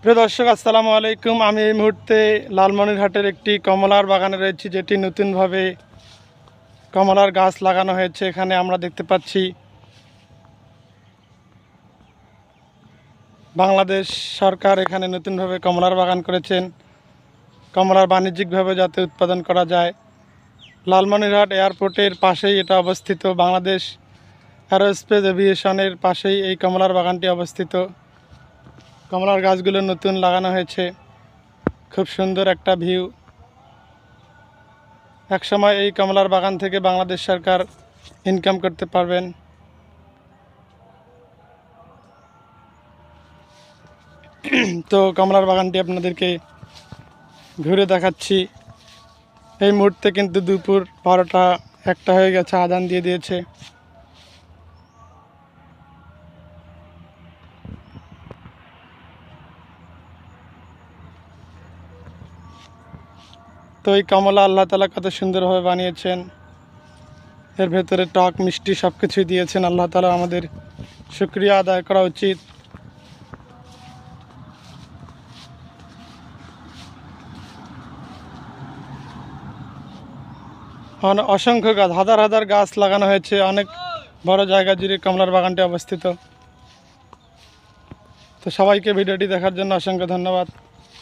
প্রিয় দর্শক, আসসালামু আলাইকুম। আমি এই মুহূর্তে লালমনিরহাটের একটি কমলার বাগানে রয়েছি, যেটি নতুনভাবে কমলার গাছ লাগানো হয়েছে। এখানে আমরা দেখতে পাচ্ছি বাংলাদেশ সরকার এখানে নতুনভাবে কমলার বাগান করেছেন, কমলার বাণিজ্যিকভাবে যাতে উৎপাদন করা যায়। লালমনিরহাট এয়ারপোর্টের পাশেই এটা অবস্থিত। বাংলাদেশ এরোস্পেস এভিয়েশনের পাশেই এই কমলার বাগানটি অবস্থিত। কমলার গাছগুলো নতুন লাগানো হয়েছে, খুব সুন্দর একটা ভিউ। একসময় এই কমলার বাগান থেকে বাংলাদেশ সরকার ইনকাম করতে পারবেন। তো কমলার বাগানটি আপনাদেরকে ঘুরে দেখাচ্ছি। এই মুহূর্তে কিন্তু দুপুর 12টা হয়ে গেছে, আজান দিয়ে দিয়েছে। তো এই কমলা আল্লাহ তাআলা কত সুন্দরভাবে বানিয়েছেন। এর ভেতরে টক মিষ্টি সব কিছুই দিয়েছেন। আল্লাহ তাআলা আমাদের শুকরিয়া আদায় করা উচিত। অসংখ্য গাছ, হাজার হাজার গাছ লাগানো হয়েছে। অনেক বড় জায়গা জুড়ে কমলার বাগানটি অবস্থিত। তো সবাইকে ভিডিওটি দেখার জন্য অসংখ্য ধন্যবাদ।